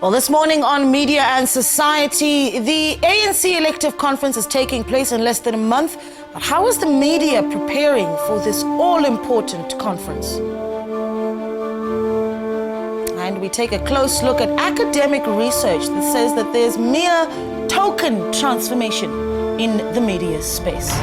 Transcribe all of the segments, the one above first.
Well, this morning on Media and Society, the ANC Elective Conference is taking place in less than a month. But how is the media preparing for this all-important conference? And we take a close look at academic research that says that there's mere token transformation in the media space.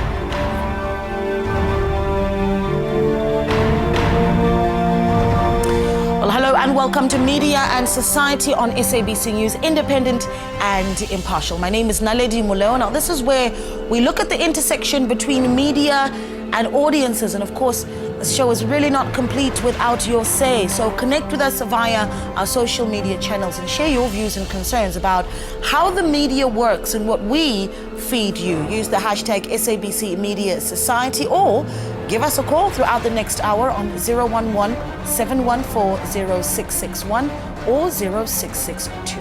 Well, hello and welcome to Media and Society on SABC News, independent and impartial. My name is Naledi Moleo. Now, this is where we look at the intersection between media and audiences. And of course, this show is really not complete without your say. So connect with us via our social media channels and share your views and concerns about how the media works and what we feed you. Use the hashtag SABC Media Society or give us a call throughout the next hour on 011-714-0661 or 0662.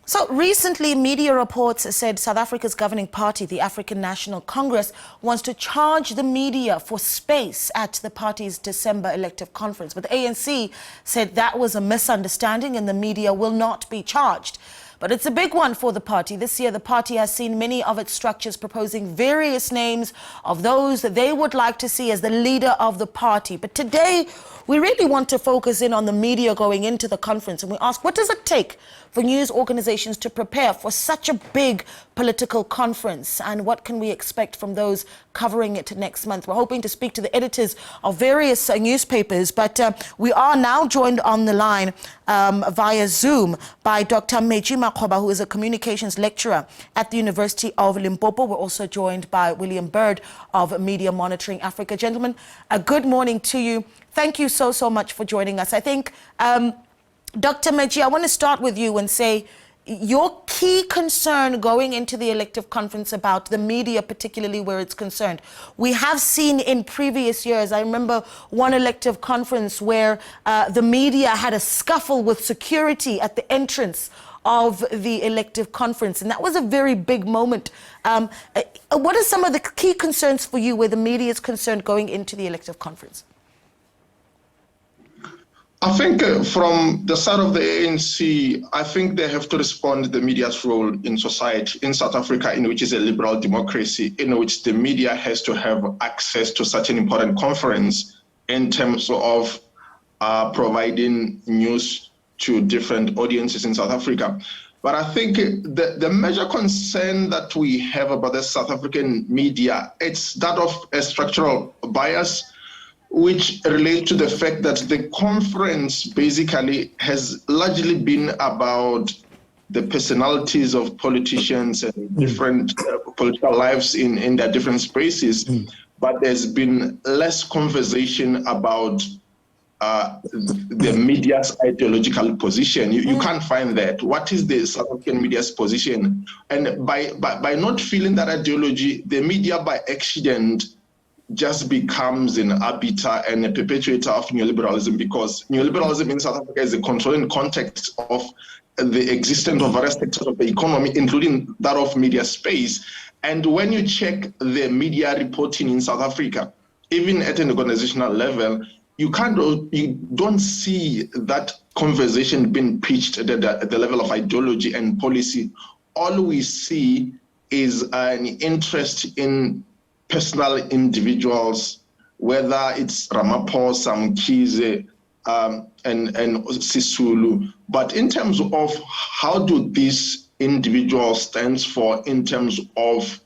So recently, media reports said South Africa's governing party, the African National Congress, wants to charge the media for space at the party's December elective conference. But the ANC said that was a misunderstanding and the media will not be charged. But it's a big one for the party. This year, the party has seen many of its structures proposing various names of those that they would like to see as the leader of the party. But today, we really want to focus in on the media going into the conference. And we ask, what does it take for news organizations to prepare for such a big political conference? And what can we expect from those covering it next month? We're hoping to speak to the editors of various newspapers, but we are now joined on the line via Zoom by Dr Metji Makgoba, who is a communications lecturer at the University of Limpopo. We're also joined by William Bird of Media Monitoring Africa. Gentlemen, a good morning to you. Thank you so much for joining us. I think, Dr. Metji, I want to start with you and say your key concern going into the elective conference about the media, particularly where it's concerned. We have seen in previous years, I remember one elective conference where the media had a scuffle with security at the entrance of the elective conference, and that was a very big moment. What are some of the key concerns for you where the media is concerned going into the elective conference? I think from the side of the ANC, I think they have to respond to the media's role in society, in South Africa, in which is a liberal democracy, in which the media has to have access to such an important conference in terms of providing news to different audiences in South Africa. But I think the major concern that we have about the South African media, it's that of a structural bias, which relates to the fact that the conference basically has largely been about the personalities of politicians and different political lives in their different spaces. But there's been less conversation about the media's ideological position. You can't find that. What is the South African media's position? And by not feeling that ideology, the media by accident just becomes an arbiter and a perpetuator of neoliberalism, because neoliberalism in South Africa is a controlling context of the existence of various sectors of the economy, including that of media space. And when you check the media reporting in South Africa, even at an organizational level, you don't see that conversation being pitched at the level of ideology and policy. All we see is an interest in personal individuals, whether it's Ramaphosa, Mkhize, and Sisulu. But in terms of how do these individuals stand for, in terms of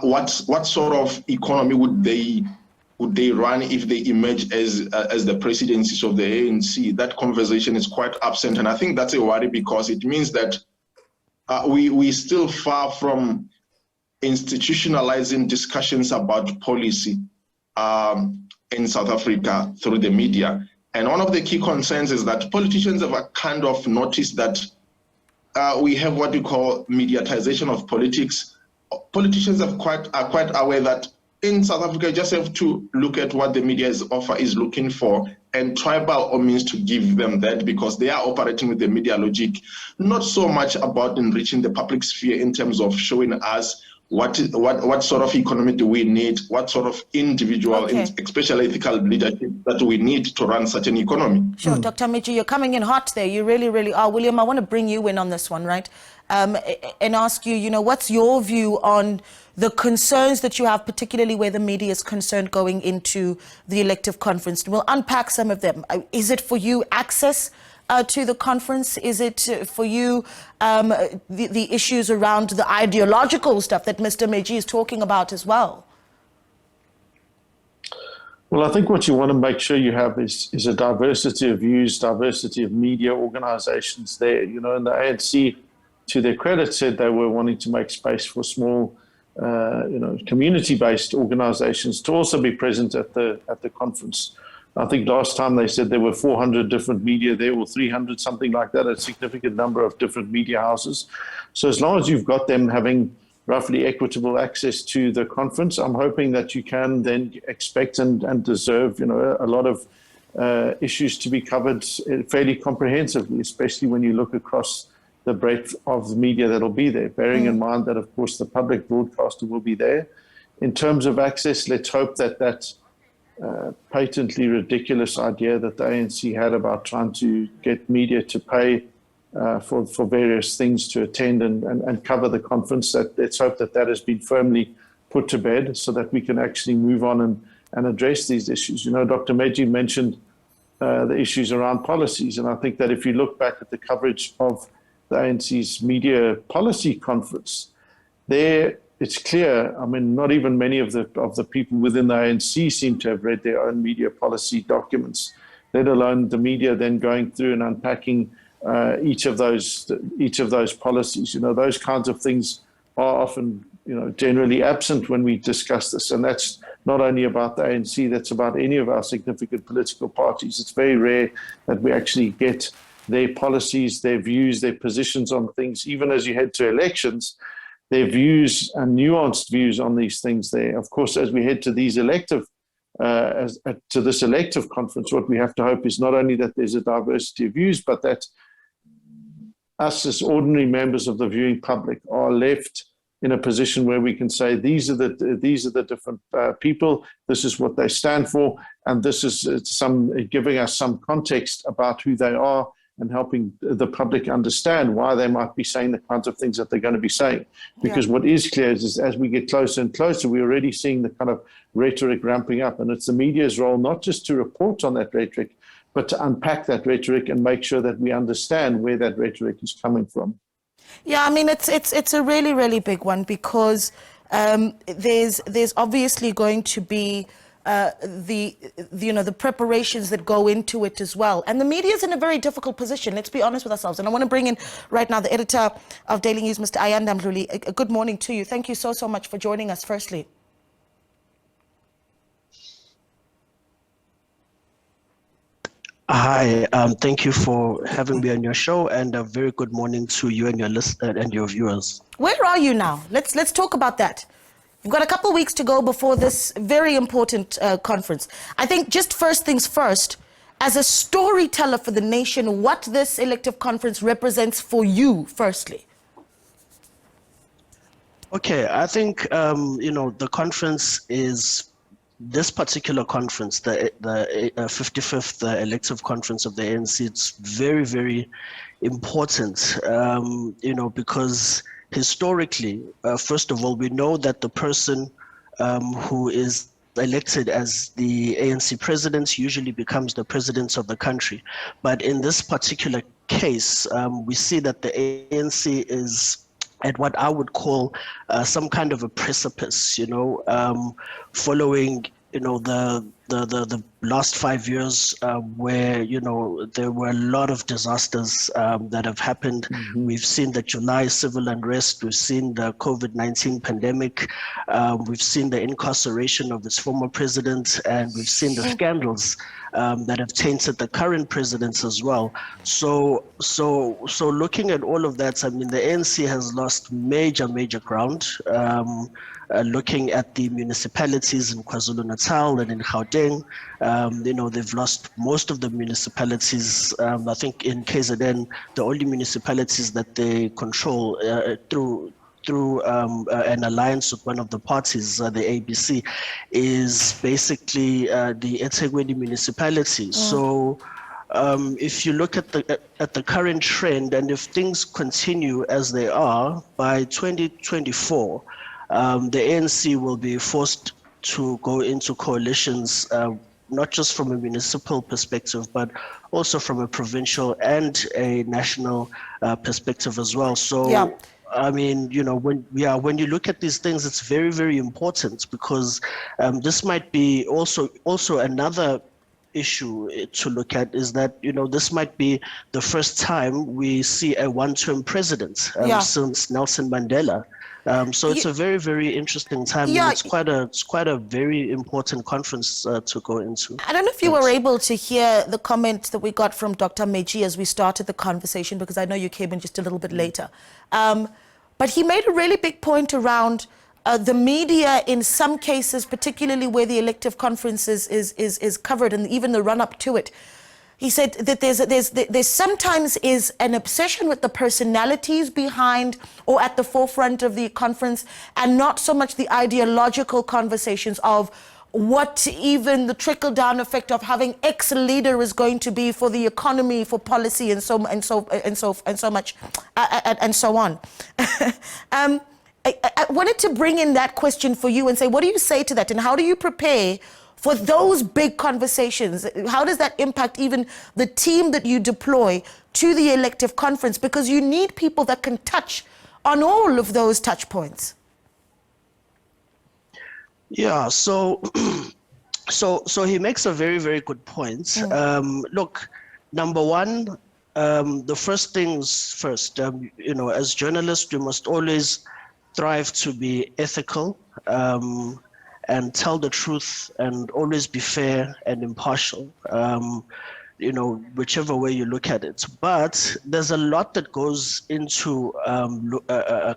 what sort of economy would they run if they emerge as the presidencies of the ANC, that conversation is quite absent. And I think that's a worry, because it means that we're still far from institutionalizing discussions about policy in South Africa through the media. And one of the key concerns is that politicians have a kind of noticed that we have what we call mediatization of politics. Politicians are quite aware that in South Africa, you just have to look at what the media's offer is looking for and try by all means to give them that, because they are operating with the media logic, not so much about enriching the public sphere in terms of showing us what sort of economy do we need? What sort of individual, especially ethical leadership that we need to run such an economy? Sure, Dr. Metji, you're coming in hot there. You really, really are. William, I want to bring you in on this one, right? And ask you, what's your view on the concerns that you have, particularly where the media is concerned going into the elective conference? We'll unpack some of them. Is it for you access to the conference? Is it for you the issues around the ideological stuff that Mr. Metji is talking about as well? Well, I think what you want to make sure you have is a diversity of views, diversity of media organizations there. And the ANC, to their credit, said they were wanting to make space for small, community-based organizations to also be present at the conference. I think last time they said there were 400 different media there, or 300, something like that, a significant number of different media houses. So as long as you've got them having roughly equitable access to the conference, I'm hoping that you can then expect and deserve, a lot of issues to be covered fairly comprehensively, especially when you look across the breadth of the media that'll be there, bearing in mind that, of course, the public broadcaster will be there. In terms of access, let's hope that patently ridiculous idea that the ANC had about trying to get media to pay for various things to attend and cover the conference, let's hope that has been firmly put to bed so that we can actually move on and address these issues. Dr. Metji mentioned the issues around policies, and I think that if you look back at the coverage of the ANC's media policy conference, there it's clear. I mean, not even many of the people within the ANC seem to have read their own media policy documents, let alone the media then going through and unpacking each of those policies. Those kinds of things are often, generally absent when we discuss this. And that's not only about the ANC, that's about any of our significant political parties. It's very rare that we actually get their policies, their views, their positions on things, even as you head to elections, their views and nuanced views on these things there. Of course, as we head to these to this elective conference, what we have to hope is not only that there's a diversity of views, but that us as ordinary members of the viewing public are left in a position where we can say these are the different people, this is what they stand for, and this is giving us some context about who they are and helping the public understand why they might be saying the kinds of things that they're going to be saying. Because what is clear is as we get closer and closer, we're already seeing the kind of rhetoric ramping up, and it's the media's role not just to report on that rhetoric, but to unpack that rhetoric and make sure that we understand where that rhetoric is coming from. Yeah, I mean, it's a really, really big one, because there's obviously going to be the preparations that go into it as well. And the media is in a very difficult position, let's be honest with ourselves. And I want to bring in right now the editor of Daily News, Mr. Ayanda Mdluli. Good morning to you. Thank you so much for joining us, firstly. Hi, thank you for having me on your show, and a very good morning to you and your listeners and your viewers. Where are you now? Let's talk about that. We've got a couple of weeks to go before this very important conference. I think just first things first, as a storyteller for the nation, what this elective conference represents for you, firstly. Okay, I think, the conference is, this particular conference, the 55th elective conference of the ANC, it's very, very important, because historically, first of all, we know that the person who is elected as the ANC president usually becomes the president of the country. But in this particular case, we see that the ANC is at what I would call some kind of a precipice, following, the last 5 years where, there were a lot of disasters that have happened. Mm-hmm. We've seen the July civil unrest, we've seen the COVID-19 pandemic, we've seen the incarceration of its former president, and we've seen the scandals that have tainted the current presidents as well. So looking at all of that, I mean, the ANC has lost major ground. Looking at the municipalities in KwaZulu-Natal and in Gauteng, they've lost most of the municipalities. I think in KZN, the only municipalities that they control through through an alliance with one of the parties, the ABC, is basically the eThekwini municipality. So if you look at the current trend, and if things continue as they are, by 2024, the ANC will be forced to go into coalitions, not just from a municipal perspective, but also from a provincial and a national perspective as well. So, I mean, you know, when you look at these things, it's very, very important, because this might be also another issue to look at, is that, you know, this might be the first time we see a one-term president since Nelson Mandela. So it's a very, very interesting time. And it's quite a very important conference to go into. I don't know if you were able to hear the comment that we got from Dr. Metji as we started the conversation, because I know you came in just a little bit later. But he made a really big point around the media in some cases, particularly where the elective conference is covered, and even the run-up to it. He said that there's sometimes is an obsession with the personalities behind or at the forefront of the conference, and not so much the ideological conversations of what even the trickle-down effect of having X leader is going to be for the economy, for policy, and so on. I wanted to bring in that question for you and say, what do you say to that, and how do you prepare for those big conversations? How does that impact even the team that you deploy to the elective conference? Because you need people that can touch on all of those touch points. Yeah, so he makes a very, very good point. Look, number one, the first things first, you know, as journalists, you must always strive to be ethical, and tell the truth, and always be fair and impartial, you know, whichever way you look at it. But there's a lot that goes into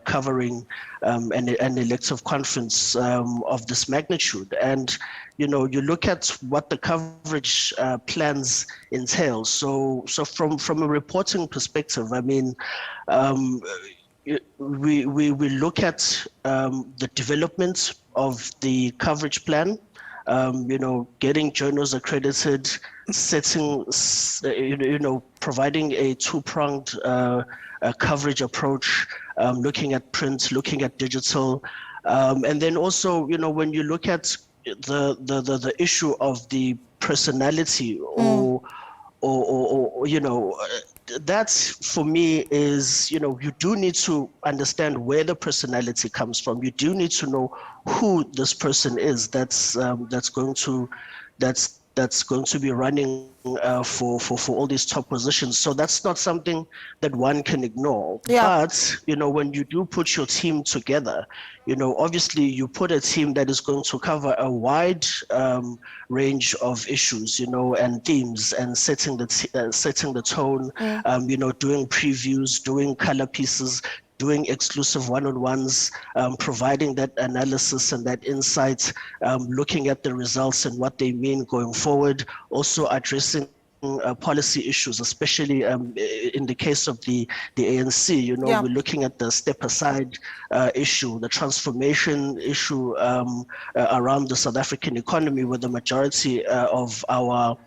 covering an elective conference of this magnitude. And, you know, you look at what the coverage plans entail. So from a reporting perspective, I mean, we look at the development of the coverage plan, you know, getting journals accredited, setting, you know, providing a two-pronged coverage approach, looking at print, looking at digital, and then also, you know, when you look at the issue of the personality or you know, that for me is, you know, you do need to understand where the personality comes from. You do need to know who this person is that's going to be running for all these top positions. So that's not something that one can ignore. But, you know, when you do put your team together, you know, obviously you put a team that is going to cover a wide range of issues, you know, and themes, and setting the tone, you know, doing previews, doing color pieces, doing exclusive one-on-ones, providing that analysis and that insight, looking at the results and what they mean going forward, also addressing policy issues, especially in the case of the ANC. You know, we're looking at the step aside issue, the transformation issue around the South African economy, where the majority of our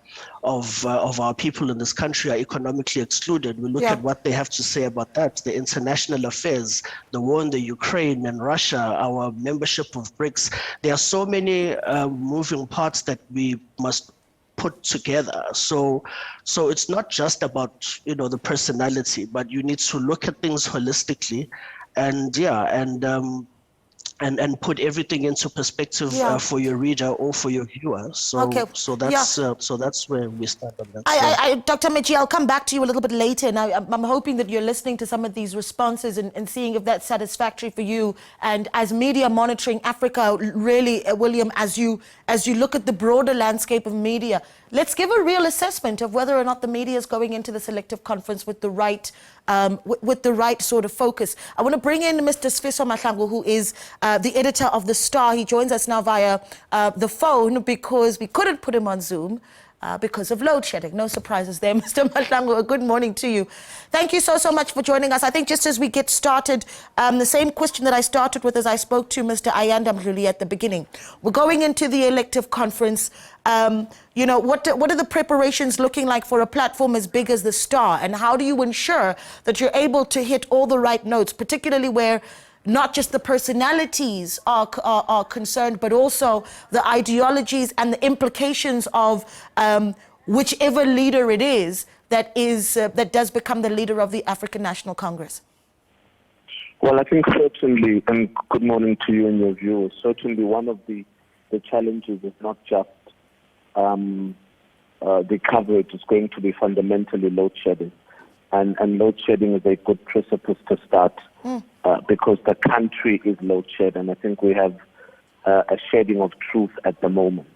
people in this country are economically excluded. We look at what they have to say about that, the international affairs, the war in the Ukraine and Russia, our membership of BRICS. There are so many moving parts that we must put together. So it's not just about, you know, the personality, but you need to look at things holistically, and and put everything into perspective for your reader or for your viewer. So that's where we start on that. Dr. Metji, I'll come back to you a little bit later. Now, I'm hoping that you're listening to some of these responses and seeing if that's satisfactory for you. And as media monitoring Africa, really, William, as you look at the broader landscape of media, let's give a real assessment of whether or not the media is going into the selective conference with the right sort of focus. I want to bring in Mr. Sifiso Mahlangu, who is the editor of The Star. He joins us now via the phone because we couldn't put him on Zoom. because of load shedding. No surprises there. Mr. Mahlangu, good morning to you. Thank you so much for joining us. I think just as we get started, the same question that I started with as I spoke to Mr. Ayanda Mdluli at the beginning. We're going into the elective conference. You know, what are the preparations looking like for a platform as big as the Star? And how do you ensure that you're able to hit all the right notes, particularly where not just the personalities are concerned, but also the ideologies and the implications of whichever leader it is that does become the leader of the African National Congress? Well, I think certainly, and good morning to you and your viewers, certainly one of the challenges is not just the coverage, is going to be fundamentally load shedding. And load shedding is a good precipice to start because the country is load shed, and I think we have a shedding of truth at the moment.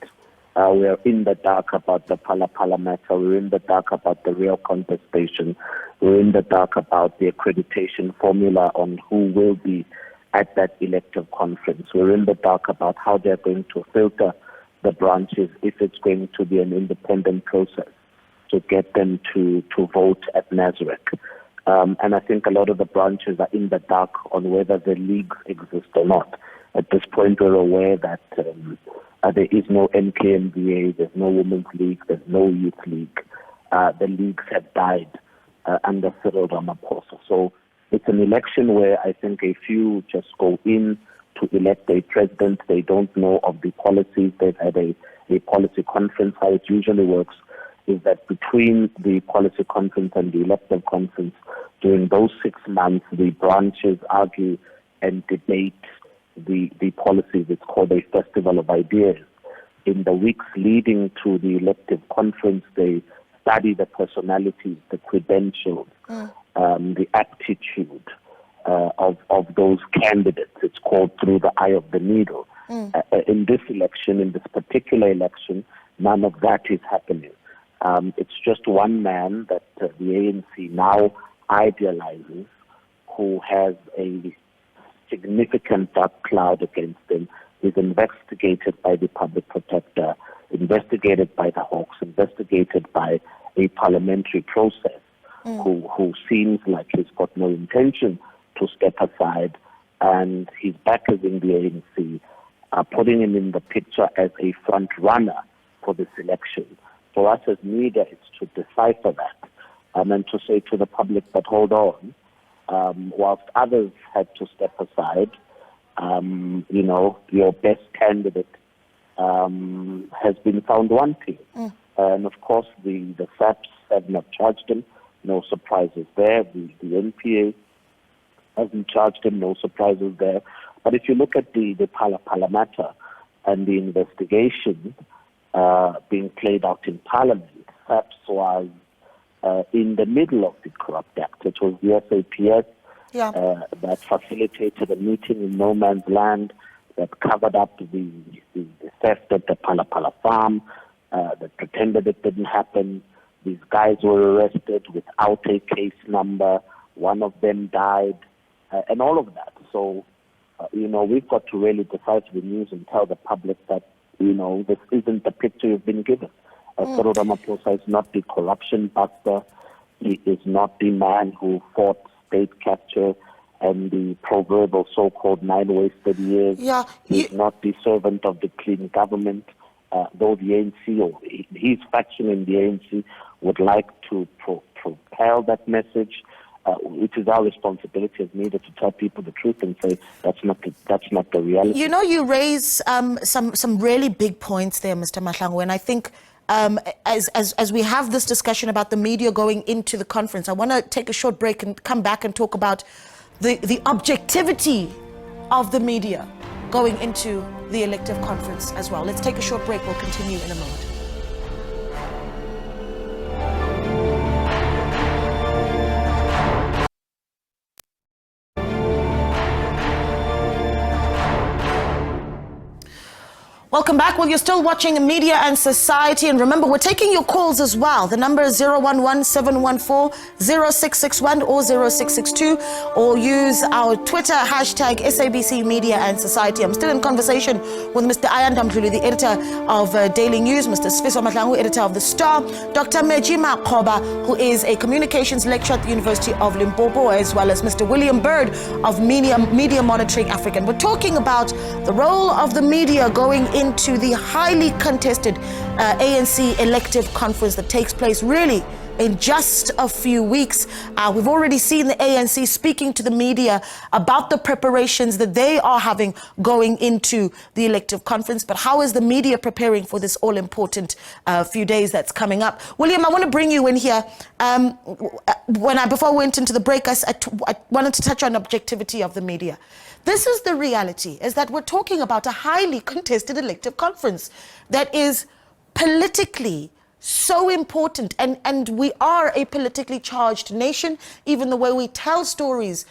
We are in the dark about the Phala matter. We're in the dark about the real contestation. We're in the dark about the accreditation formula on who will be at that elective conference. We're in the dark about how they're going to filter the branches if it's going to be an independent process to get them to vote at Nazareth. And I think a lot of the branches are in the dark on whether the leagues exist or not. At this point, we're aware that there is no NKMVA, there's no Women's League, there's no Youth League. The leagues have died under Cyril Ramaphosa. So it's an election where I think a few just go in to elect a president. They don't know of the policies. They've had a policy conference. How it usually works is that between the policy conference and the elective conference, during those 6 months, the branches argue and debate the policies. It's called a festival of ideas. In the weeks leading to the elective conference, they study the personalities, the credentials, the aptitude of those candidates. It's called through the eye of the needle. In this election, in this particular election, none of that is happening. It's just one man that the ANC now idealizes, who has a significant dark cloud against him, is investigated by the public protector, investigated by the Hawks, investigated by a parliamentary process, who seems like he's got no intention to step aside, and his backers in the ANC are putting him in the picture as a front runner for this election. For us as media, it's to decipher that and to say to the public, but hold on, whilst others had to step aside, you know, your best candidate has been found wanting. And of course, the SABC have not charged him, no surprises there. The NPA hasn't charged him, no surprises there. But if you look at the Phala matter and the investigation being played out in Parliament, SABC was in the middle of the Corrupt Act. It was the SAPS that facilitated a meeting in no man's land, that covered up the theft at the Phala farm, that pretended it didn't happen. These guys were arrested without a case number. One of them died, and all of that. So, you know, we've got to really decipher the news and tell the public that, you know, this isn't the picture you've been given. Cyril Ramaphosa is not the corruption buster. He is not the man who fought state capture and the proverbial so-called 9 wasted years. He's not the servant of the clean government, though the ANC or his faction in the ANC would like to propel that message. It is our responsibility as media to tell people the truth and say that's not the reality. You know, you raise some really big points there, Mr. Mahlangu, and I think as we have this discussion about the media going into the conference, I want to take a short break and come back and talk about the objectivity of the media going into the elective conference as well. Let's take a short break. We'll continue in a moment. Welcome back. Well, you're still watching Media and Society. And remember, we're taking your calls as well. The number is 011-714-0661 or 0662. Or use our Twitter hashtag SABC Media and Society. I'm still in conversation with Mr. Ayanda Mdluli, the editor of Daily News, Mr. Sifiso Mahlangu, editor of The Star, Dr Metji Makgoba, who is a communications lecturer at the University of Limpopo, as well as Mr. William Bird of Media Monitoring Africa. We're talking about the role of the media going into the highly contested ANC Elective Conference that takes place really in just a few weeks. We've already seen the ANC speaking to the media about the preparations that they are having going into the elective conference. But how is the media preparing for this all-important few days that's coming up? William, I want to bring you in here. Before we went into the break, I wanted to touch on objectivity of the media. This is the reality, is that we're talking about a highly contested elective conference that is politically so important, and we are a politically charged nation. Even the way we tell stories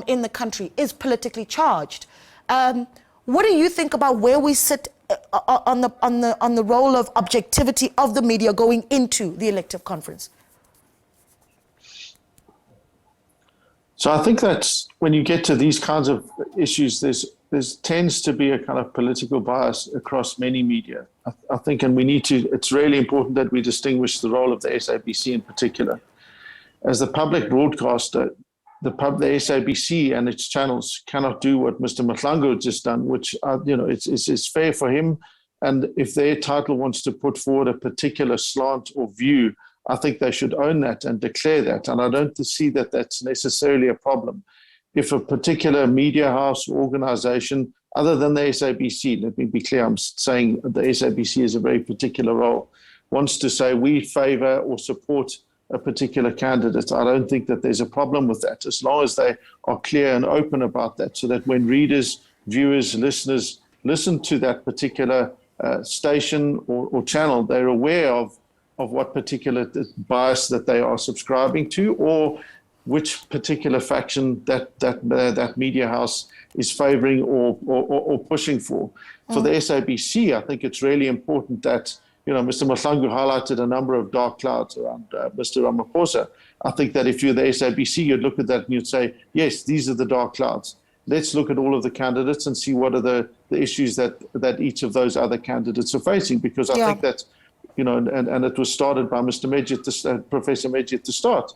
in the country is politically charged. What do you think about where we sit on the role of objectivity of the media going into the elective conference? So I think that when you get to these kinds of issues, there tends to be a kind of political bias across many media. I think, and it's really important that we distinguish the role of the SABC in particular. As the public broadcaster, the SABC and its channels cannot do what Mr. Mahlangu has just done, which, it's fair for him. And if their title wants to put forward a particular slant or view, I think they should own that and declare that. And I don't see that that's necessarily a problem. If a particular media house or organization, other than the SABC, let me be clear, I'm saying the SABC is a very particular role, wants to say we favor or support a particular candidate, I don't think that there's a problem with that, as long as they are clear and open about that, so that when readers, viewers, listeners listen to that particular station or channel, they're aware of what particular bias that they are subscribing to, or which particular faction that media house is favoring or pushing for. For the SABC, I think it's really important that, Mr. Mahlangu highlighted a number of dark clouds around Mr. Ramaphosa. I think that if you're the SABC, you'd look at that and you'd say, yes, these are the dark clouds. Let's look at all of the candidates and see what are the issues that each of those other candidates are facing, because I think that, and it was started by Mr. Metji, Professor Metji at the start.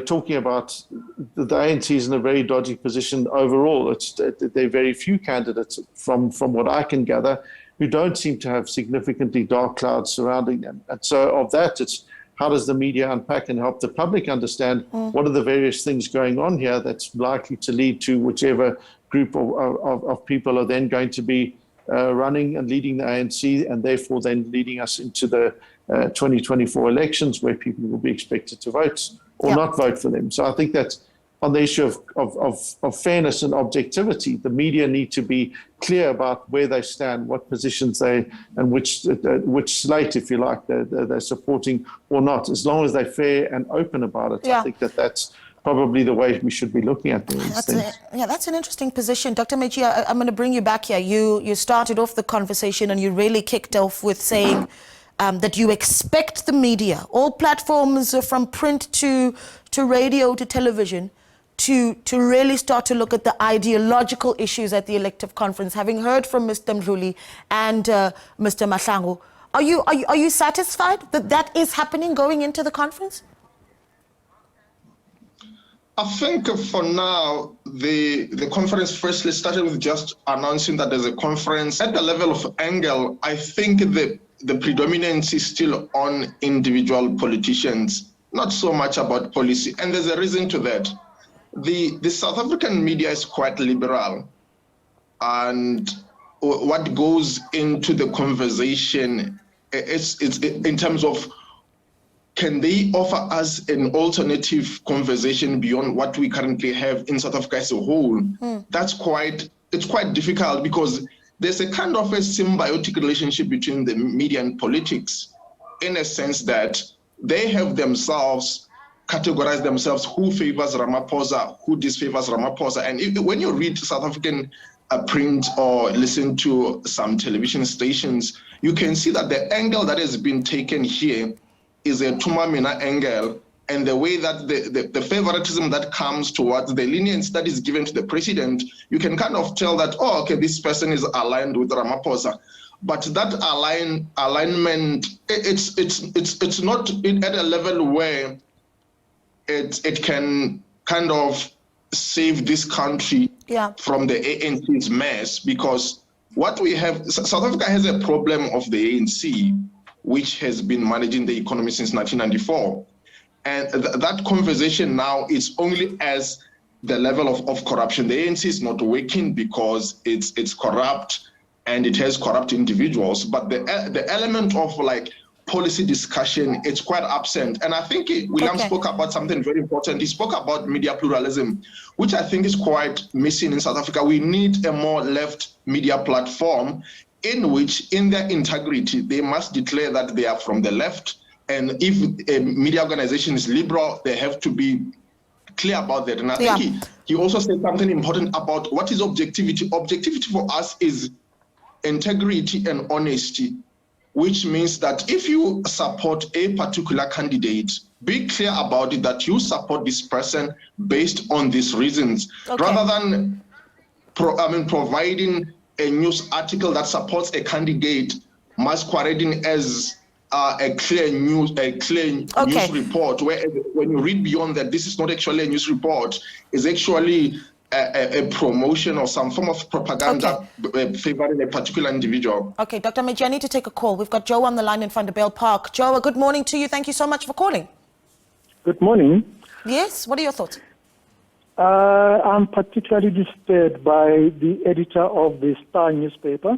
Talking about the ANC is in a very dodgy position overall. There are very few candidates, from what I can gather, who don't seem to have significantly dark clouds surrounding them. And so of that, it's how does the media unpack and help the public understand what are the various things going on here that's likely to lead to whichever group of people are then going to be running and leading the ANC, and therefore then leading us into the 2024 elections, where people will be expected to vote or not vote for them. So I think that on the issue of fairness and objectivity, the media need to be clear about where they stand, what positions and which slate, if you like, they're supporting or not. As long as they're fair and open about it, I think that's probably the way we should be looking at these things. That's an interesting position. Dr. Metji, I'm going to bring you back here. You started off the conversation and you really kicked off with saying that you expect the media, all platforms from print to radio to television, to really start to look at the ideological issues at the elective conference. Having heard from Mr. Mdluli and Mr. Mahlangu, are you satisfied that is happening going into the conference? I think for now, the conference firstly started with just announcing that there's a conference. At the level of angle, I think the predominance is still on individual politicians, not so much about policy. And there's a reason to that. The South African media is quite liberal. And what goes into the conversation, it's in terms of, can they offer us an alternative conversation beyond what we currently have in South Africa as a whole? It's quite difficult, because there's a kind of a symbiotic relationship between the media and politics, in a sense that they have themselves categorized themselves who favors Ramaphosa, who disfavors Ramaphosa. And when you read South African print or listen to some television stations, you can see that the angle that has been taken here is a Tumamina angle, and the way that the favoritism that comes towards the lenience that is given to the president, you can kind of tell that, oh, okay, this person is aligned with Ramaphosa. But that alignment, it's not at a level where it can kind of save this country from the ANC's mess, because what we have, South Africa has a problem of the ANC, which has been managing the economy since 1994. And that conversation now is only as the level of corruption. The ANC is not working because it's corrupt and it has corrupt individuals. But the element of like policy discussion, it's quite absent. And I think William spoke about something very important. He spoke about media pluralism, which I think is quite missing in South Africa. We need a more left media platform in which, in their integrity, they must declare that they are from the left. And if a media organization is liberal, they have to be clear about that. And I think he also said something important about what is objectivity. Objectivity for us is integrity and honesty, which means that if you support a particular candidate, be clear about it, that you support this person based on these reasons, rather than providing a news article that supports a candidate masquerading as a clear news report, where when you read beyond that, this is not actually a news report, it's actually a promotion or some form of propaganda favoring a particular individual. Okay, Dr. Metji, I need to take a call. We've got Joe on the line in Vanderbijl Park. Joe, good morning to you. Thank you so much for calling. Good morning. Yes, what are your thoughts? I'm particularly disturbed by the editor of the Star newspaper.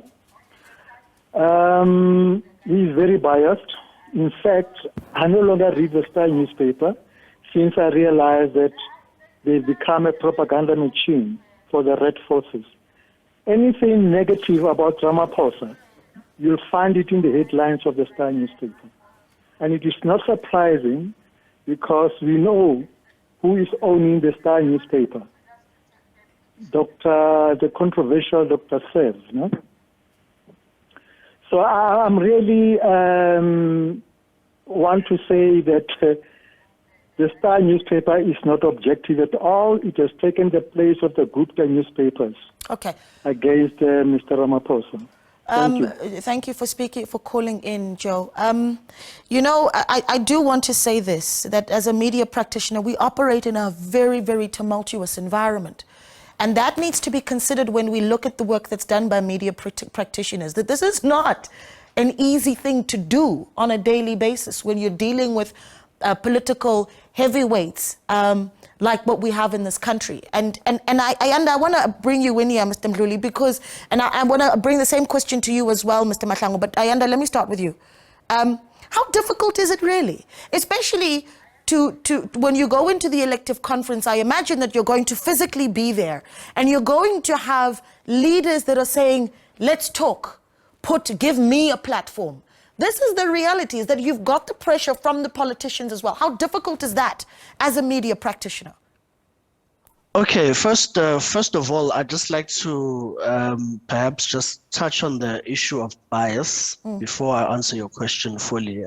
He's very biased. In fact, I no longer read the Star newspaper since I realized that they've become a propaganda machine for the Red Forces. Anything negative about Ramaphosa, you'll find it in the headlines of the Star newspaper. And it is not surprising because we know who is owning the Star newspaper. The controversial Dr. Sev, no? So I'm really want to say that the Star newspaper is not objective at all. It has taken the place of the Gupta newspapers against Mr. Ramaphosa. Thank you for calling in, Joe. You know, I do want to say this, that as a media practitioner, we operate in a very, very tumultuous environment. And that needs to be considered when we look at the work that's done by media practitioners, that this is not an easy thing to do on a daily basis when you're dealing with political heavyweights like what we have in this country. And I want to bring you in here, Mr. Mdluli, because, and I want to bring the same question to you as well, Mr. Mahlangu, but Ayanda, let me start with you. How difficult is it really? Especially when you go into the elective conference, I imagine that you're going to physically be there and you're going to have leaders that are saying, let's talk, give me a platform. This is the reality, is that you've got the pressure from the politicians as well. How difficult is that as a media practitioner? Okay, first of all, I'd just like to perhaps just touch on the issue of bias before I answer your question fully.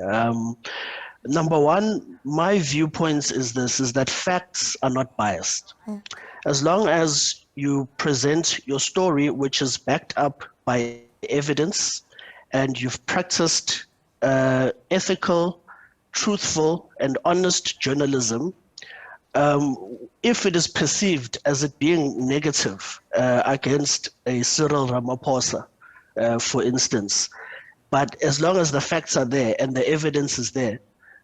Number one, my viewpoints is that facts are not biased. As long as you present your story, which is backed up by evidence, and you've practiced ethical, truthful, and honest journalism, if it is perceived as it being negative against a Cyril Ramaphosa, for instance, but as long as the facts are there and the evidence is there,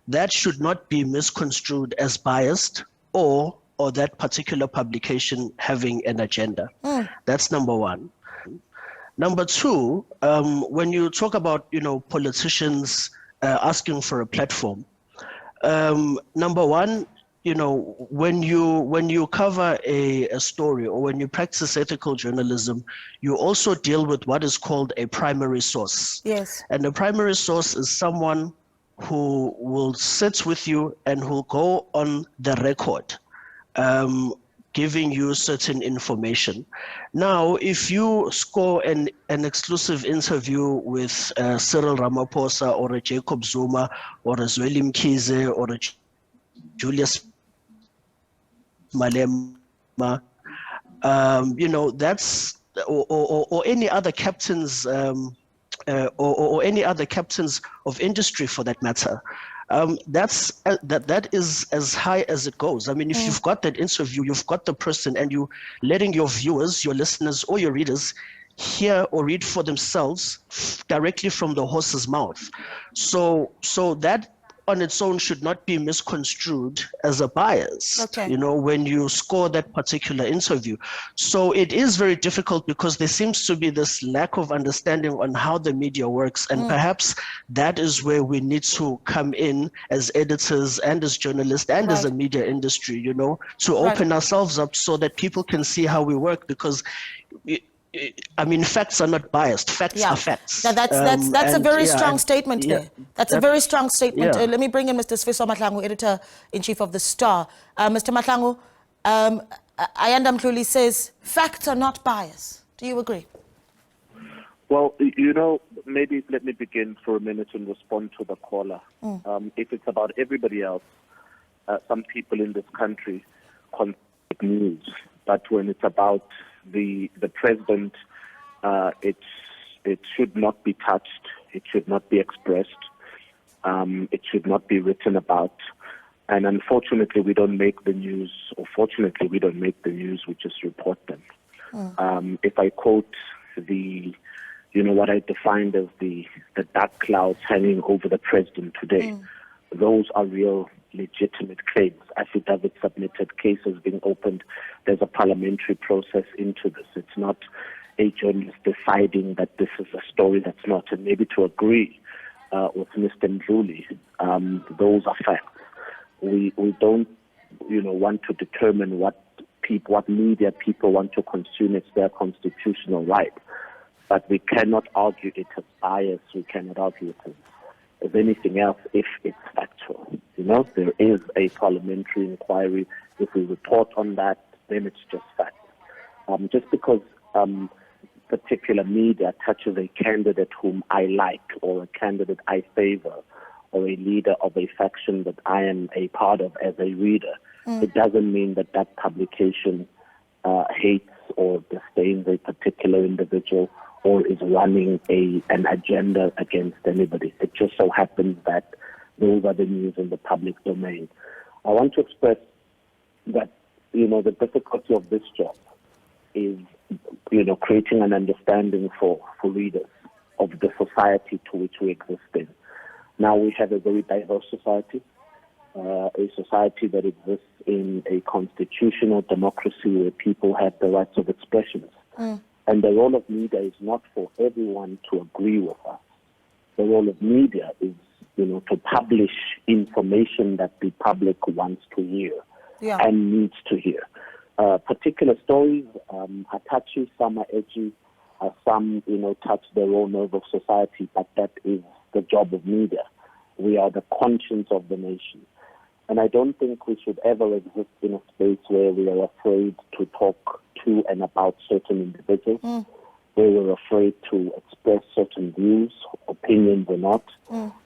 that should not be misconstrued as biased or that particular publication having an agenda. That's number one. Number two, when you talk about, politicians asking for a platform, number one, when you cover a story or when you practice ethical journalism, you also deal with what is called a primary source. Yes. And the primary source is someone who will sit with you and who'll go on the record giving you certain information. Now, if you score an exclusive interview with Cyril Ramaphosa or a Jacob Zuma or a Zweli Mkhize or a Julius Malema, that's or any other captains or any other captains of industry for that matter. That is as high as it goes. I mean, if you've got that interview, you've got the person, and you letting your viewers, your listeners, or your readers hear or read for themselves directly from the horse's mouth. So that on its own should not be misconstrued as a bias, when you score that particular interview. So it is very difficult because there seems to be this lack of understanding on how the media works. And perhaps that is where we need to come in as editors and as journalists and as a media industry, to open ourselves up so that people can see how we work, because I mean, facts are not biased. Facts are facts. Now that's a very strong statement there. That's a very strong statement. Let me bring in Mr. Sifiso Mahlangu, Editor-in-Chief of The Star. Mr. Mahlangu, Ayanda Mdluli says facts are not biased. Do you agree? Well, maybe let me begin for a minute and respond to the caller. If it's about everybody else, some people in this country consume news, but when it's about the president, it should not be touched, it should not be expressed, it should not be written about. And unfortunately, we don't make the news, or fortunately, we don't make the news, we just report them. If I quote what I defined as the dark clouds hanging over the president today, those are real legitimate claims, affidavits submitted, cases being opened. There's a parliamentary process into this. It's not a journalist deciding that this is a story that's not. And maybe to agree with Mr. Mdluli, those are facts. We don't, want to determine what media people want to consume. It's their constitutional right. But we cannot argue it as bias. We cannot argue it as anything else if it's factual. There is a parliamentary inquiry. If we report on that, then it's just fact. Just because particular media touches a candidate whom I like, or a candidate I favor, or a leader of a faction that I am a part of as a reader, it doesn't mean that publication hates or disdains a particular individual or is running an agenda against anybody. It just so happens that those are the news in the public domain. I want to express that, the difficulty of this job is, creating an understanding for readers of the society to which we exist in. Now we have a very diverse society, a society that exists in a constitutional democracy where people have the rights of expressions. And the role of media is not for everyone to agree with us. The role of media is, to publish information that the public wants to hear and needs to hear. Particular stories are touchy, some are edgy, some, touch the raw nerve of society, but that is the job of media. We are the conscience of the nation. And I don't think we should ever exist in a space where we are afraid to talk to and about certain individuals, where we're afraid to express certain views, opinions or not.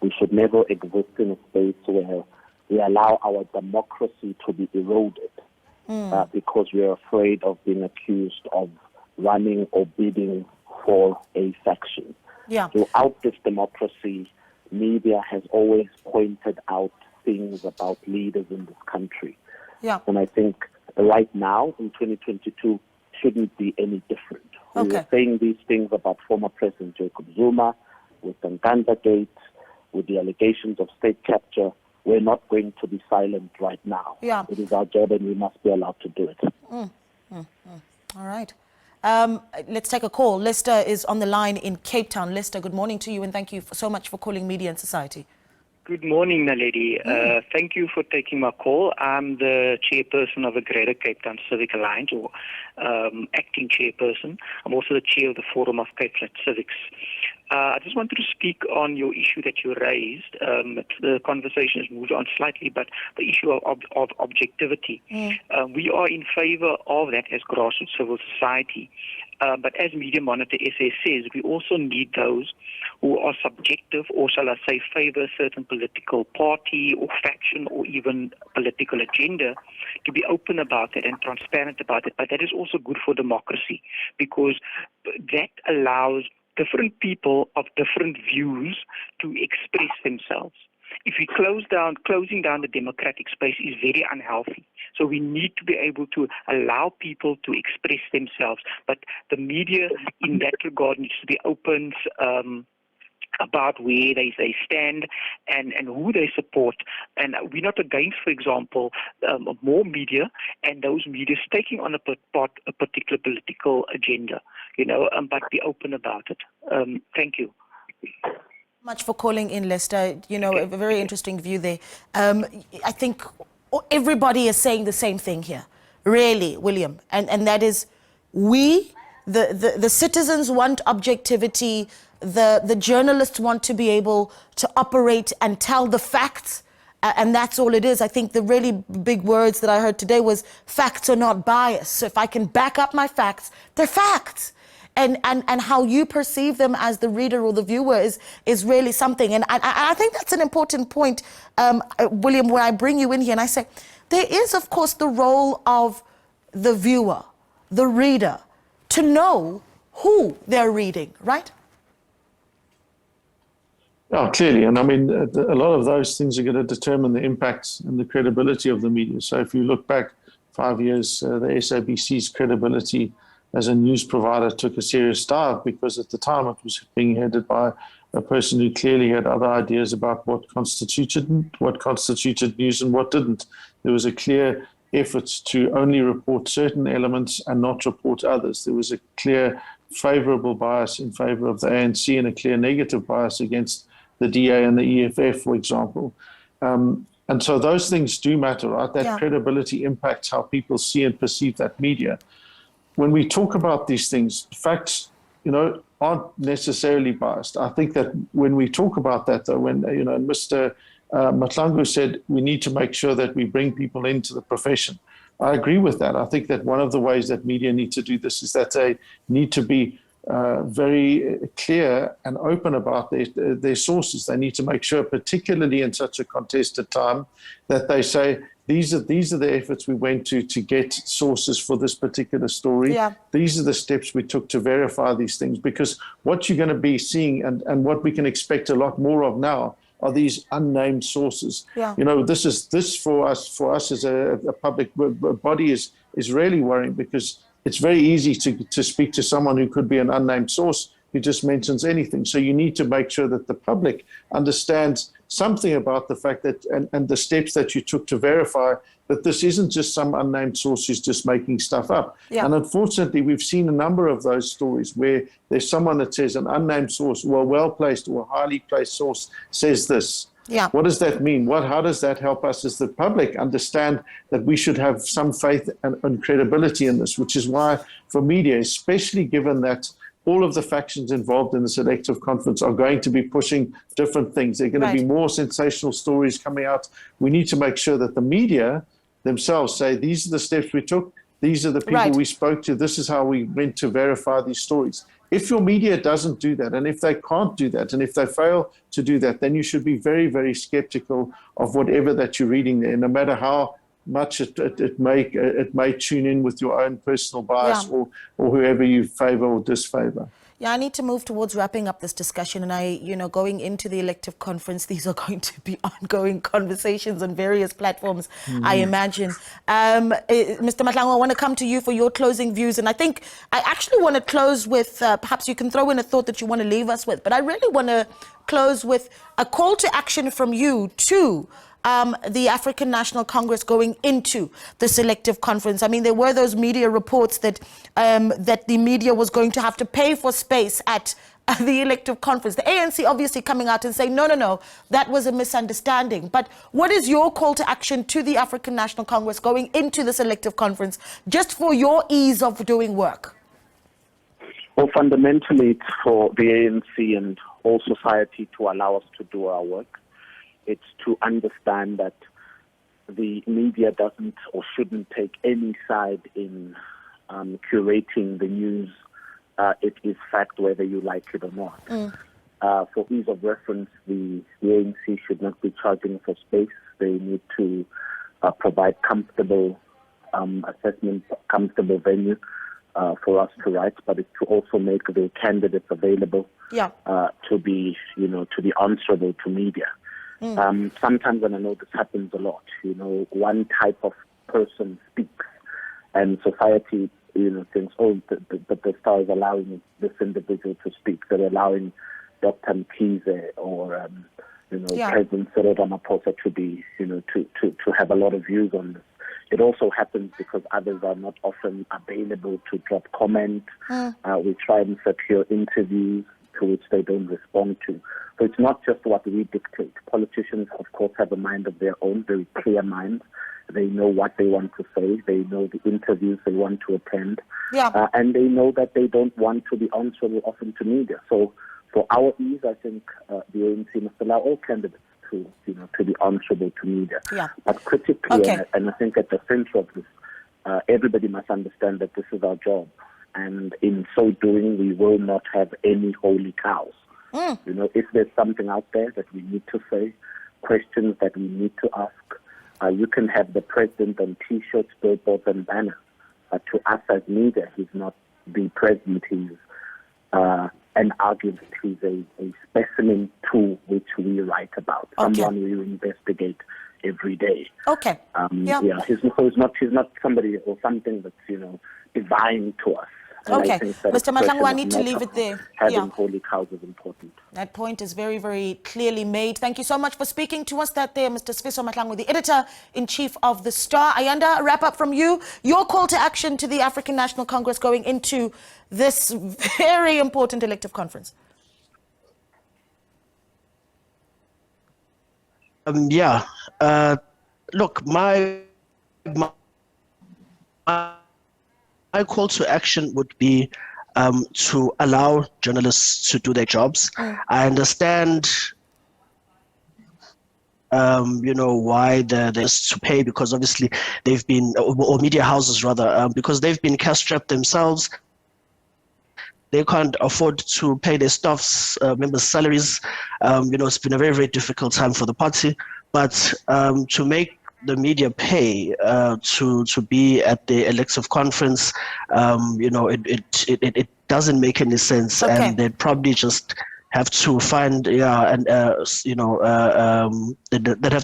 We should never exist in a space where we allow our democracy to be eroded because we are afraid of being accused of running or bidding for a faction. Throughout this democracy, media has always pointed out things about leaders in this country. And I think right now, in 2022, shouldn't be any different. We were saying these things about former President Jacob Zuma, with the Nkandla Gate, with the allegations of state capture. We're not going to be silent right now. It is our job and we must be allowed to do it. All right. Let's take a call. Lester is on the line in Cape Town. Lester, good morning to you and thank you so much for calling Media and Society. Good morning, Naledi. Thank you for taking my call. I'm the chairperson of the Greater Cape Town Civic Alliance, or acting chairperson. I'm also the chair of the Forum of Cape Flat Civics. I just wanted to speak on your issue that you raised. The conversation has moved on slightly, but the issue of objectivity. We are in favor of that as grassroots civil society. But as Media Monitor SA says, we also need those who are subjective, or shall I say, favor a certain political party or faction or even political agenda, to be open about it and transparent about it. But that is also good for democracy, because that allows different people of different views to express themselves. If we closing down the democratic space is very unhealthy. So we need to be able to allow people to express themselves. But the media in that regard needs to be open about where they stand and who they support. And we're not against, for example, more media and those media taking on a particular political agenda, but be open about it. Thank you. Much for calling in, Lester. A very interesting view there. I think everybody is saying the same thing here, really, William, and that is the citizens want objectivity, the journalists want to be able to operate and tell the facts, and that's all it is. I think the really big words that I heard today was facts are not biased. So if I can back up my facts, they're facts. And how you perceive them as the reader or the viewer is really something. And I think that's an important point, William, when I bring you in here and I say, there is, of course, the role of the viewer, the reader, to know who they're reading, right? Oh, clearly. And I mean, a lot of those things are going to determine the impact and the credibility of the media. So if you look back 5 years, the SABC's credibility as a news provider took a serious dive, because at the time it was being headed by a person who clearly had other ideas about what constituted news and what didn't. There was a clear effort to only report certain elements and not report others. There was a clear favorable bias in favor of the ANC and a clear negative bias against the DA and the EFF, for example. And so those things do matter, right? That credibility impacts how people see and perceive that media. When we talk about these things, facts, aren't necessarily biased. I think that when we talk about that, though, when, Mr. Mahlangu said we need to make sure that we bring people into the profession, I agree with that. I think that one of the ways that media need to do this is that they need to be very clear and open about their sources. They need to make sure, particularly in such a contested time, that they say, these are the efforts we went to get sources for this particular story. Yeah. These are the steps we took to verify these things, because what you're going to be seeing and what we can expect a lot more of now are these unnamed sources. Yeah. This for us as a public body is really worrying, because it's very easy to speak to someone who could be an unnamed source who just mentions anything. So you need to make sure that the public understands something about the fact that and the steps that you took to verify that this isn't just some unnamed source who's just making stuff up. Yeah. And unfortunately, we've seen a number of those stories where there's someone that says an unnamed source or a well-placed or a highly placed source says this. Yeah. What does that mean? How does that help us as the public understand that we should have some faith and credibility in this, which is why for media, especially given that all of the factions involved in this elective conference are going to be pushing different things. There are going to be more sensational stories coming out. We need to make sure that the media themselves say, these are the steps we took, these are the people we spoke to, this is how we went to verify these stories. If your media doesn't do that, and if they can't do that, and if they fail to do that, then you should be very, very skeptical of whatever that you're reading there, no matter how much it may tune in with your own personal bias or whoever you favor or disfavor. Yeah, I need to move towards wrapping up this discussion. And going into the elective conference, these are going to be ongoing conversations on various platforms, I imagine. Mr. Mahlangu, I want to come to you for your closing views. And I think I actually want to close with, perhaps you can throw in a thought that you want to leave us with, but I really want to close with a call to action from you to the African National Congress going into the selective conference. I mean, there were those media reports that that the media was going to have to pay for space at the elective conference. The ANC obviously coming out and saying, no, that was a misunderstanding. But what is your call to action to the African National Congress going into the selective conference, just for your ease of doing work? Well, fundamentally, it's for the ANC and all society to allow us to do our work. It's to understand that the media doesn't or shouldn't take any side in curating the news. It is fact whether you like it or not. For ease of reference, the ANC should not be charging for space. They need to provide comfortable assessment, comfortable venue for us to write, but it's to also make the candidates available to be answerable to media. Sometimes, and I know this happens a lot, one type of person speaks and society, thinks, oh, the Star is allowing this individual to speak. They're allowing Dr Metji or, President Cyril Ramaphosa to be, to have a lot of views on this. It also happens because others are not often available to drop comment. We try and secure interviews to which they don't respond to. So it's not just what we dictate. Politicians, of course, have a mind of their own, very clear mind. They know what they want to say. They know the interviews they want to attend. And they know that they don't want to be answerable often to media. So for our ease, I think the ANC must allow all candidates to be answerable to media. But critically, and I think at the center of this, everybody must understand that this is our job. And in so doing, we will not have any holy cows. If there's something out there that we need to say, questions that we need to ask, you can have the president on T-shirts, billboards, and banners. But to us as media, he's not the president. He's an argument. He's a specimen to which we write about. Someone we investigate every day. He's not somebody or something that's divine to us. Mr. Mahlangu, I need to leave it there. Having holy cows is important. That point is very, very clearly made. Thank you so much for speaking to us that there, Mr. Sifiso Mahlangu, the editor-in-chief of The Star. Ayanda, a wrap-up from you. Your call to action to the African National Congress going into this very important elective conference. Look, my call to action would be to allow journalists to do their jobs. I understand, why there's to pay, because obviously they've been, or media houses rather, because they've been cash-strapped themselves. They can't afford to pay their staff's members' salaries. It's been a very, very difficult time for the party. But to make the media pay to be at the elective conference, it doesn't make any sense, and they'd probably just have to find they'd have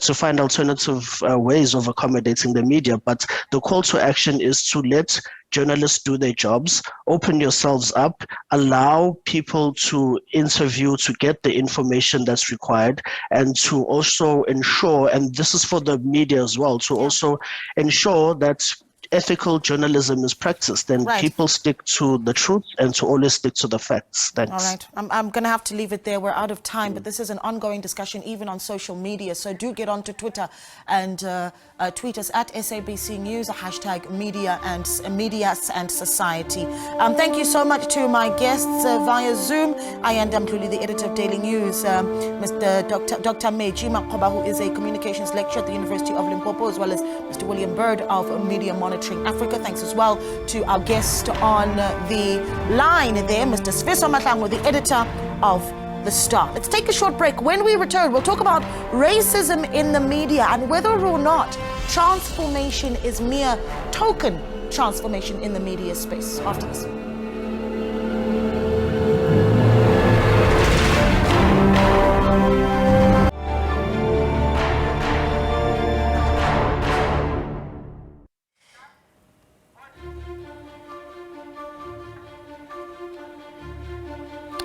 to find alternative ways of accommodating the media. But the call to action is to let journalists do their jobs, open yourselves up, allow people to interview, to get the information that's required, and to also ensure, and this is for the media as well, to also ensure that ethical journalism is practiced, and people stick to the truth and to always stick to the facts. Thanks. All right. I'm going to have to leave it there. We're out of time, but this is an ongoing discussion even on social media. So do get onto Twitter and tweet us at SABC News, hashtag media and society. Thank you so much to my guests via Zoom. Ayanda Mdluli, the editor of Daily News, Mr. Dr Metji Makgoba, who is a communications lecturer at the University of Limpopo, as well as Mr. William Bird of Media Monitoring Africa. Thanks as well to our guest on the line there, Mr. Sifiso Mahlangu, the editor of The Star. Let's take a short break. When we return, we'll talk about racism in the media and whether or not transformation is mere token transformation in the media space. After this.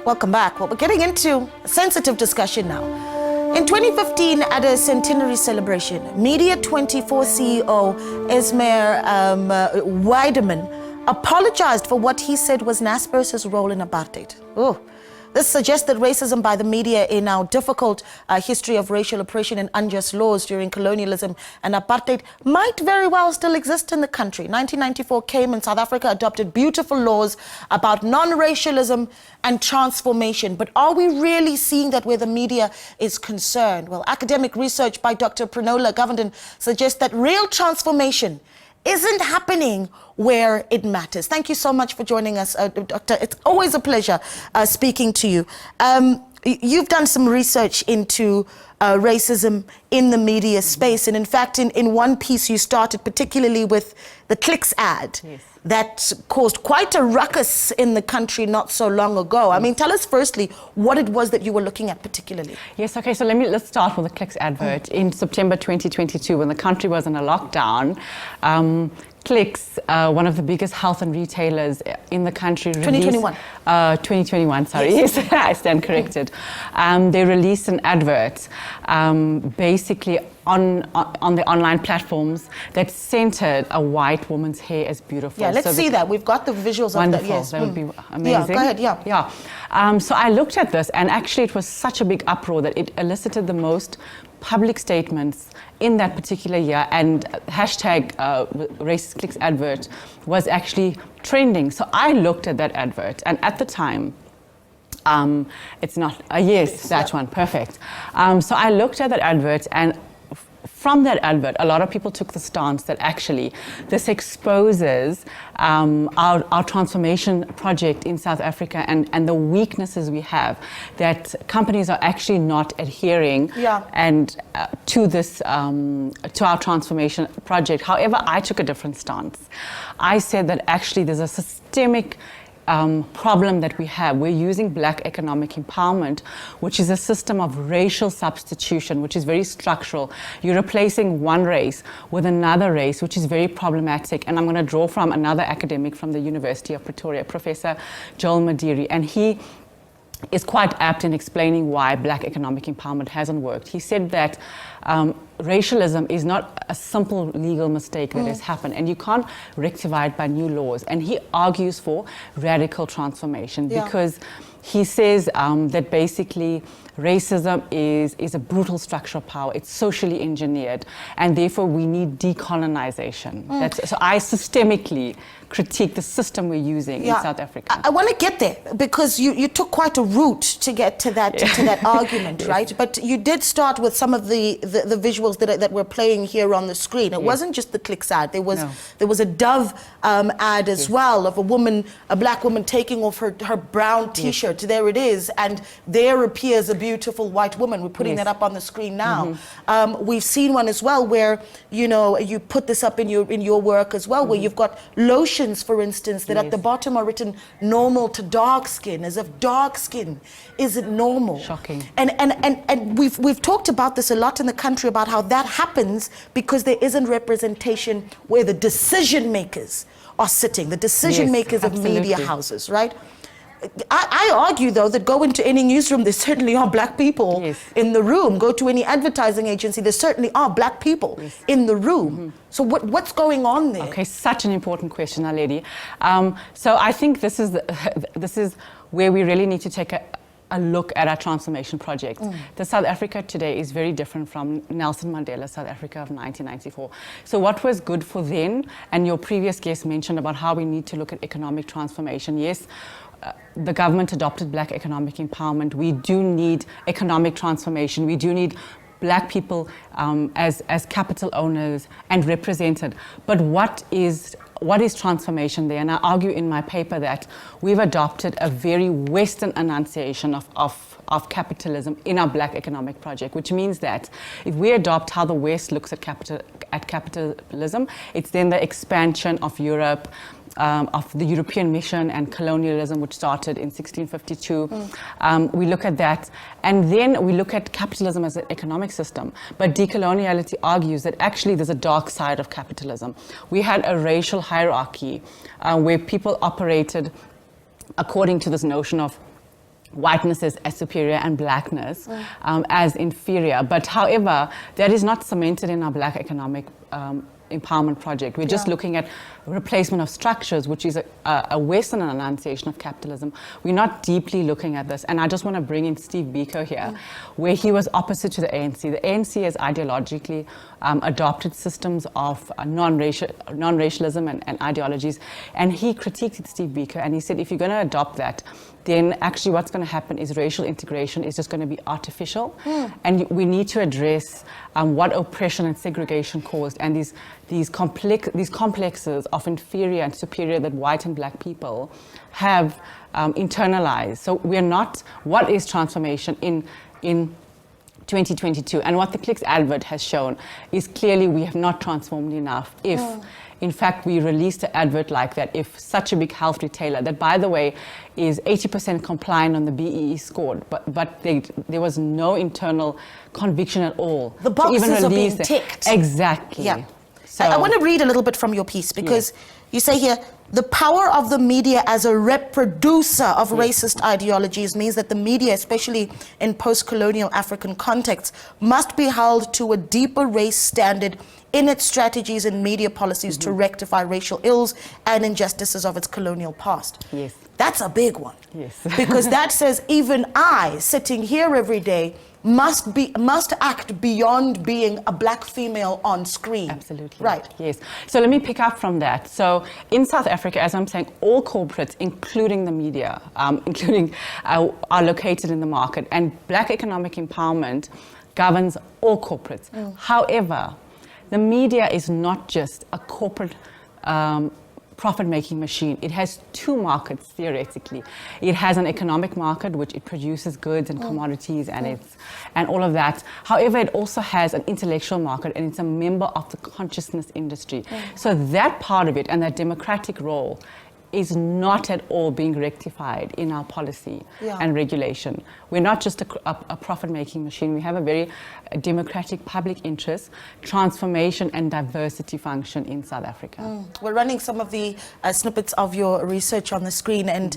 Welcome back. Well, we're getting into a sensitive discussion now. In 2015, at a centenary celebration, Media 24 CEO Esmer Weideman apologized for what he said was Naspers' role in apartheid. This suggests that racism by the media in our difficult history of racial oppression and unjust laws during colonialism and apartheid might very well still exist in the country. 1994 came and South Africa adopted beautiful laws about non-racialism and transformation. But are we really seeing that where the media is concerned? Well, academic research by Dr Prino Govenden suggests that real transformation isn't happening where it matters. Thank you so much for joining us, Doctor. It's always a pleasure speaking to you. You've done some research into racism in the media space, and in fact, in one piece you started particularly with the clicks ad. Yes. That caused quite a ruckus in the country not so long ago. I mean, tell us firstly what it was that you were looking at particularly. Yes, okay, so let's start with the clicks advert. In September 2022, when the country was in a lockdown, Clicks, one of the biggest health and retailers in the country, 2021, sorry, yes, I stand corrected. They released an advert, basically on the online platforms that centered a white woman's hair as beautiful. Yeah, let's see that. We've got the visuals of that. Yes, that would be amazing. Yeah, go ahead. Yeah. So I looked at this, and actually it was such a big uproar that it elicited the most public statements in that particular year, and hashtag racist clicks advert was actually trending. So I looked at that advert, and at the time, it's not, yes, that one, perfect. So I looked at that advert, and from that advert, a lot of people took the stance that actually this exposes our transformation project in South Africa and the weaknesses we have, that companies are actually not adhering and to this to our transformation project. However, I took a different stance. I said that actually there's a systemic problem that we have. We're using black economic empowerment, which is a system of racial substitution, which is very structural. You're replacing one race with another race, which is very problematic. And I'm going to draw from another academic from the University of Pretoria, Professor Joel Madiri, and he is quite apt in explaining why black economic empowerment hasn't worked. He said that racialism is not a simple legal mistake that has happened, and you can't rectify it by new laws. And he argues for radical transformation because he says that basically racism is a brutal structure of power. It's socially engineered, and therefore we need decolonization. So I systemically critique the system we're using in South Africa. I want to get there because you took quite a route to get to that to that argument, right? But you did start with some of the visuals that we're playing here on the screen. It wasn't just the clicks ad. There was a Dove ad as well of a black woman taking off her brown T-shirt. There it is, and there appears a beautiful white woman. We're putting that up on the screen now. We've seen one as well where you put this up in your work as well, where you've got lotions, for instance, that at the bottom are written normal to dark skin, as if dark skin isn't normal. Shocking. And we've talked about this a lot in the country about how that happens because there isn't representation where the decision makers are sitting, the decision makers of media houses, right? I argue, though, that go into any newsroom, there certainly are black people in the room. Go to any advertising agency, there certainly are black people in the room. So what's going on there? Okay, such an important question, Naledi. So I think this is where we really need to take a look at our transformation project. The South Africa today is very different from Nelson Mandela's South Africa of 1994. So what was good for then, and your previous guest mentioned about how we need to look at economic transformation. Yes, the government adopted black economic empowerment. We do need economic transformation. We do need black people as capital owners and represented. But what is transformation there? And I argue in my paper that we've adopted a very Western enunciation of capitalism in our black economic project, which means that if we adopt how the West looks at capitalism, it's then the expansion of Europe, of the European mission and colonialism, which started in 1652. We look at that, and then we look at capitalism as an economic system. But decoloniality argues that actually there's a dark side of capitalism. We had a racial hierarchy where people operated according to this notion of whiteness as superior and blackness as inferior. But however, that is not cemented in our black economic empowerment project. We're just looking at replacement of structures, which is a Western enunciation of capitalism. We're not deeply looking at this. And I just want to bring in Steve Biko here, where he was opposite to the ANC. The ANC has ideologically adopted systems of non-racialism and ideologies. And he critiqued Steve Biko, and he said, if you're going to adopt that, then actually what's going to happen is racial integration is just going to be artificial. And we need to address what oppression and segregation caused, and these complexes of inferior and superior that white and black people have internalized. So we're not, what is transformation in 2022? And what the Clicks advert has shown is clearly we have not transformed enough. If in fact, we released an advert like that, if such a big health retailer, that by the way, is 80% compliant on the BEE score, but there was no internal conviction at all. The boxes are being ticked. Exactly. Yeah. So, I want to read a little bit from your piece, because you say here, the power of the media as a reproducer of racist ideologies means that the media, especially in post-colonial African contexts, must be held to a deeper race standard in its strategies and media policies to rectify racial ills and injustices of its colonial past. Yes. That's a big one. Yes. Because that says even I, sitting here every day, must act beyond being a black female on screen. Absolutely. Right. Yes. So let me pick up from that. So in South Africa, as I'm saying, all corporates, including the media, are located in the market, and black economic empowerment governs all corporates. However, the media is not just a corporate profit-making machine. It has two markets, theoretically. It has an economic market, which it produces goods and commodities and all of that. However, it also has an intellectual market, and it's a member of the consciousness industry. So that part of it and that democratic role is not at all being rectified in our policy and regulation. We're not just a profit-making machine. We have a very democratic public interest, transformation and diversity function in South Africa. We're running some of the snippets of your research on the screen, and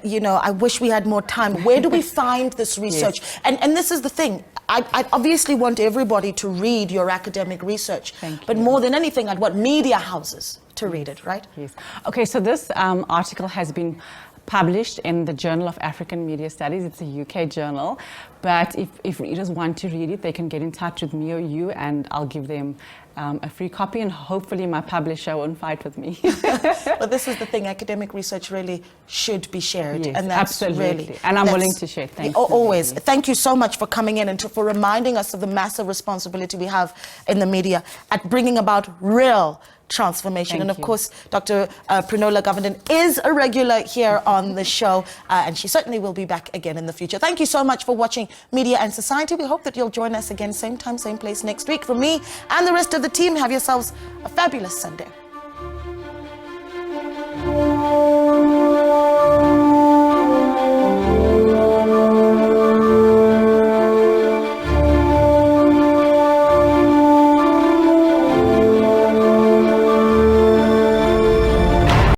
you know, I wish we had more time. Where do we find this research? And this is the thing. I obviously want everybody to read your academic research, but more than anything, I'd want media houses to read it, right? Yes. Okay, so this article has been published in the Journal of African Media Studies. It's a UK journal, but if readers want to read it, they can get in touch with me or you, and I'll give them a free copy, and hopefully my publisher won't fight with me. But this is the thing, academic research really should be shared. Yes, and that's absolutely. Really, and I'm willing to share. Thank you. Always. Thank you so much for coming in and for reminding us of the massive responsibility we have in the media at bringing about real transformation. And of course, Dr. Prino Govenden is a regular here on the show, and she certainly will be back again in the future. Thank you so much for watching Media and Society. We hope that you'll join us again, same time, same place next week. From me and the rest of the team, have yourselves a fabulous Sunday.